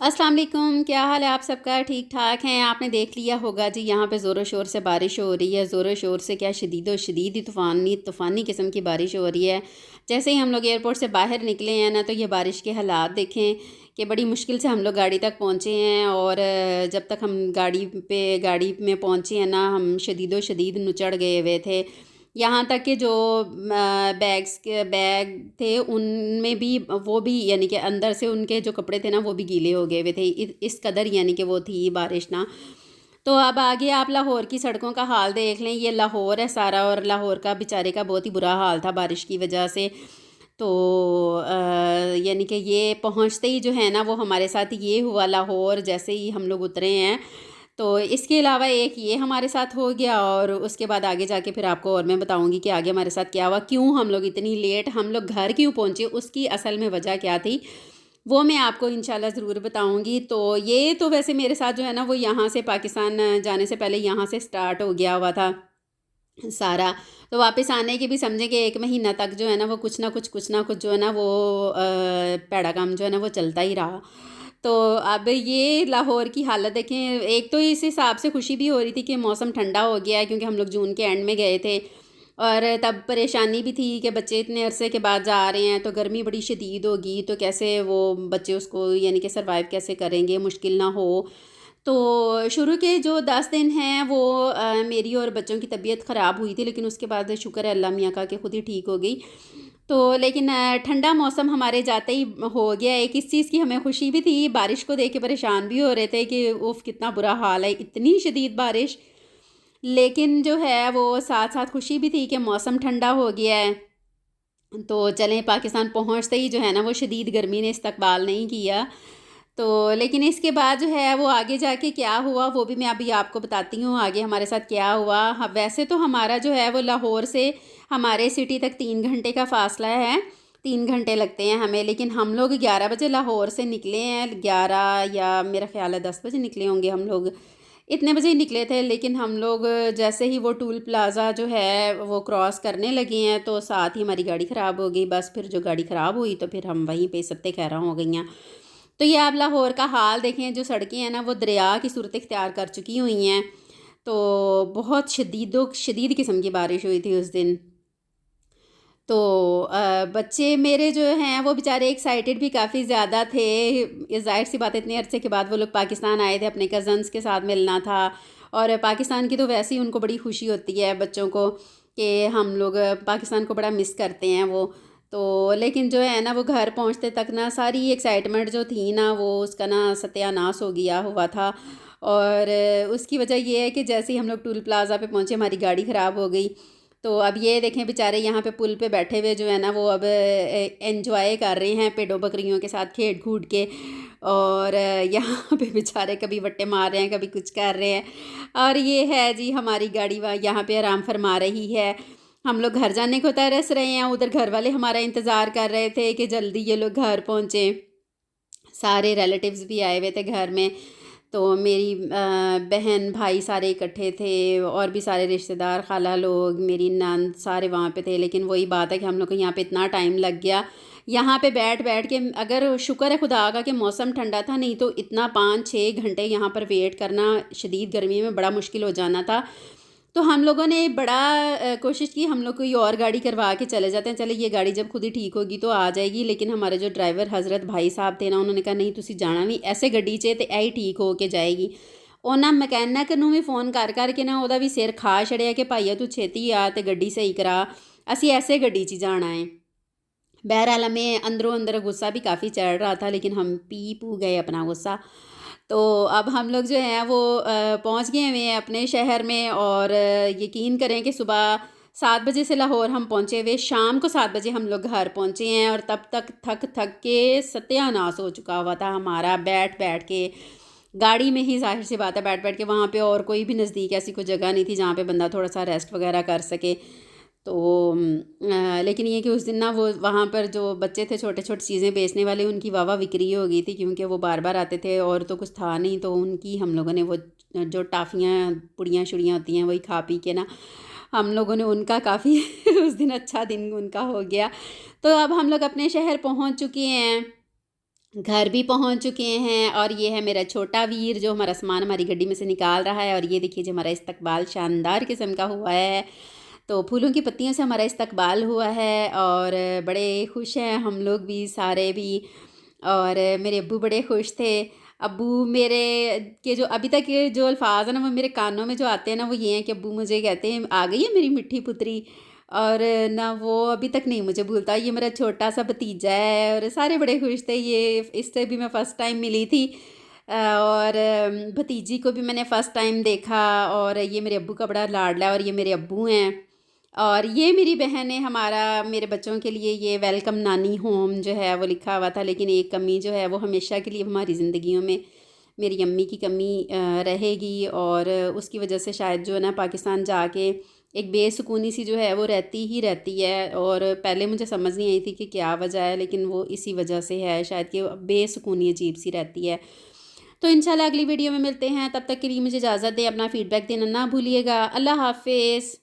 अस्सलाम वालेकुम, क्या हाल है आप सबका? ठीक ठाक हैं? आपने देख लिया होगा जी, यहाँ पे ज़ोरों शोर से बारिश हो रही है। ज़ोरों शोर से क्या, शदीद व शदीद ही तूफ़ानी किस्म की बारिश हो रही है। जैसे ही हम लोग एयरपोर्ट से बाहर निकले हैं ना, तो ये बारिश के हालात देखें कि बड़ी मुश्किल से हम लोग गाड़ी तक पहुँचे हैं। और जब तक हम गाड़ी में पहुँचे हैं ना, हम शदीद व शदीद नुचड़ गए हुए थे। यहाँ तक कि जो बैग थे उनमें भी, वो भी यानी कि अंदर से उनके जो कपड़े थे ना वो भी गीले हो गए हुए थे। इस कदर यानी कि वो थी बारिश ना। तो अब आगे आप लाहौर की सड़कों का हाल देख लें। ये लाहौर है सारा, और लाहौर का बेचारे का बहुत ही बुरा हाल था बारिश की वजह से। तो यानी कि ये पहुँचते ही जो है ना, वो हमारे साथ ये हुआ लाहौर जैसे ही हम लोग उतरे हैं। तो इसके अलावा एक ये हमारे साथ हो गया, और उसके बाद आगे जाके फिर आपको और मैं बताऊंगी कि आगे हमारे साथ क्या हुआ, क्यों हम लोग इतनी लेट, हम लोग घर क्यों पहुँचे, उसकी असल में वजह क्या थी, वो मैं आपको इंशाल्लाह ज़रूर बताऊंगी। तो ये तो वैसे मेरे साथ जो है ना, वो यहाँ से पाकिस्तान जाने से पहले यहाँ से स्टार्ट हो गया हुआ था सारा। तो वापस आने की भी समझें कि 1 महीना तक जो है ना, वो कुछ ना कुछ जो है ना, वो पैड़ा काम जो है ना वो चलता ही रहा। तो अब ये लाहौर की हालत देखें। एक तो इस हिसाब से खुशी भी हो रही थी कि मौसम ठंडा हो गया है, क्योंकि हम लोग जून के एंड में गए थे। और तब परेशानी भी थी कि बच्चे इतने अरसे के बाद जा रहे हैं, तो गर्मी बड़ी शदीद होगी, तो कैसे वो बच्चे उसको यानी कि सरवाइव कैसे करेंगे, मुश्किल ना हो। तो शुरू के जो 10 दिन हैं वो मेरी और बच्चों की तबीयत ख़राब हुई थी, लेकिन उसके बाद शुक्र है अल्लाह मियाँ का कि खुद ही ठीक हो गई। तो लेकिन ठंडा मौसम हमारे जाते ही हो गया। एक इस चीज़ की हमें खुशी भी थी, बारिश को देख के परेशान भी हो रहे थे कि उफ़ कितना बुरा हाल है, इतनी शदीद बारिश। लेकिन जो है वो साथ साथ खुशी भी थी कि मौसम ठंडा हो गया है। तो चलें, पाकिस्तान पहुँचते ही जो है ना, वो शदीद गर्मी ने इस्तकबाल नहीं किया। तो लेकिन इसके बाद जो है वो आगे जाके क्या हुआ, वो भी मैं अभी आपको बताती हूँ आगे हमारे साथ क्या हुआ। वैसे तो हमारा जो है वो लाहौर से हमारे सिटी तक 3 घंटे का फ़ासला है, 3 घंटे लगते हैं हमें। लेकिन हम लोग 11 बजे लाहौर से निकले हैं, 11 या मेरा ख्याल है 10 बजे निकले होंगे हम लोग, इतने बजे ही निकले थे। लेकिन हम लोग जैसे ही वो टूल प्लाज़ा जो है वो क्रॉस करने लगे हैं, तो साथ ही हमारी गाड़ी ख़राब हो गई। बस फिर जो गाड़ी ख़राब हुई, तो फिर हम वहीं पे सत्ते खैरा हो गई हैं। तो ये आप लाहौर का हाल देखें, जो सड़कें हैं ना वो दरिया की सूरत इख्तियार कर चुकी हुई हैं। तो बहुत शदीद किस्म की बारिश हुई थी उस दिन। तो बच्चे मेरे जो हैं वो बेचारे एक्साइटेड भी काफ़ी ज़्यादा थे। ये ज़ाहिर सी बात है, इतने अरसे के बाद वो लोग पाकिस्तान आए थे, अपने कज़न्स के साथ मिलना था। और पाकिस्तान की तो वैसे ही उनको बड़ी खुशी होती है बच्चों को कि हम लोग पाकिस्तान को बड़ा मिस करते हैं वो। तो लेकिन जो है ना, वो घर पहुंचते तक ना सारी एक्साइटमेंट जो थी ना, वो उसका ना सत्यानाश हो गया हुआ था। और उसकी वजह ये है कि जैसे ही हम लोग टूल प्लाज़ा पे पहुंचे, हमारी गाड़ी ख़राब हो गई। तो अब ये देखें, बेचारे यहाँ पे पुल पे बैठे हुए जो है ना, वो अब एंजॉय कर रहे हैं पेड़ों बकरियों के साथ खेल कूद के। और यहाँ पे बेचारे कभी वट्टे मार रहे हैं, कभी कुछ कर रहे हैं। और ये है जी, हमारी गाड़ी वहाँ यहाँ पे आराम फरमा रही है। हम लोग घर जाने को तरस रहे हैं, उधर घर वाले हमारा इंतज़ार कर रहे थे कि जल्दी ये लोग घर पहुँचे। सारे रिलेटिव्स भी आए हुए थे घर में। तो मेरी बहन भाई सारे इकट्ठे थे, और भी सारे रिश्तेदार, खाला लोग, मेरी नंद, सारे वहाँ पे थे। लेकिन वही बात है कि हम लोग को यहाँ पे इतना टाइम लग गया, यहाँ पे बैठ बैठ के। अगर शुक्र है खुदा का कि मौसम ठंडा था, नहीं तो इतना 5-6 घंटे यहाँ पर वेट करना शदीद गर्मी में बड़ा मुश्किल हो जाना था। तो हम लोगों ने बड़ा कोशिश की, हम लोग कोई और गाड़ी करवा के चले जाते हैं, चले ये गाड़ी जब खुद ही ठीक होगी तो आ जाएगी। लेकिन हमारे जो ड्राइवर हज़रत भाई साहब थे ना, उन्होंने कहा नहीं, तुसी जाना नहीं, ऐसे गड्डी च ते ऐ ठीक हो के जाएगी। ਉਹਨਾਂ ਮਕੈਨਿਕ ਨੂੰ ਵੀ फ़ोन कर करके ना ਉਹਦਾ भी सिर खा ਛੜਿਆ कि भाईया तू छेती आ ते गड्डी सही करा, असी ऐसे गड्डी च जाना है। बहरहाल हमें अंदरों अंदर गुस्सा भी काफ़ी चढ़ रहा था, लेकिन हम पी पू गए अपना गुस्सा। तो अब हम लोग जो हैं वो पहुंच गए हुए हैं अपने शहर में। और यकीन करें कि सुबह 7 बजे से लाहौर हम पहुंचे हुए, शाम को 7 बजे हम लोग घर पहुंचे हैं। और तब तक थक थक के सत्यानाश हो चुका हुआ था हमारा, बैठ बैठ के गाड़ी में ही। जाहिर सी बात है, बैठ बैठ के वहाँ पे और कोई भी नज़दीक ऐसी कोई जगह नहीं थी जहाँ पे बंदा थोड़ा सा रेस्ट वगैरह कर सके। तो लेकिन ये कि उस दिन ना वो वहाँ पर जो बच्चे थे छोटे छोटे चीज़ें बेचने वाले, उनकी वावा बिक्री हो गई थी, क्योंकि वो बार बार आते थे और तो कुछ था नहीं, तो उनकी हम लोगों ने वो जो टाफ़ियाँ पुड़ियाँ शुड़ियाँ होती हैं वही खा पी के ना हम लोगों ने उनका काफ़ी उस दिन अच्छा दिन उनका हो गया। तो अब हम लोग अपने शहर पहुँच चुके हैं, घर भी पहुँच चुके हैं और ये है मेरा छोटा वीर जो हमारा सामान हमारी गड्डी में से निकाल रहा है और ये देखिए जो हमारा इस्तकबाल शानदार किस्म का हुआ है। तो फूलों की पत्तियों से हमारा इस्तकबाल हुआ है और बड़े खुश हैं हम लोग भी सारे भी। और मेरे अब्बू बड़े खुश थे। अब्बू मेरे के जो अभी तक ये जो अल्फ़ाज़ हैं ना वो मेरे कानों में जो आते हैं ना वो ये हैं कि अब्बू मुझे कहते हैं आ गई है मेरी मिट्ठी पुतरी। और ना वो अभी तक नहीं मुझे भूलता। ये मेरा छोटा सा भतीजा है और सारे बड़े खुश थे। ये इससे भी मैं फ़र्स्ट टाइम मिली थी और भतीजी को भी मैंने फ़र्स्ट टाइम देखा। और ये मेरे अब्बू का बड़ा लाडला है और ये मेरे अब्बू हैं। और ये मेरी बहन है। हमारा मेरे बच्चों के लिए ये वेलकम नानी होम जो है वो लिखा हुआ था, लेकिन एक कमी जो है वो हमेशा के लिए हमारी ज़िंदगियों में मेरी अम्मी की कमी रहेगी और उसकी वजह से शायद जो है ना पाकिस्तान जाके एक बेसुकूनी सी जो है वो रहती ही रहती है। और पहले मुझे समझ नहीं आई थी कि क्या वजह है, लेकिन वो इसी वजह से है शायद कि बेसुकूनी अजीब सी रहती है। तो इंशाल्लाह अगली वीडियो में मिलते हैं, तब तक के लिए मुझे इजाज़त दें। अपना फ़ीडबैक देना ना भूलिएगा। अल्लाह हाफ़िज़।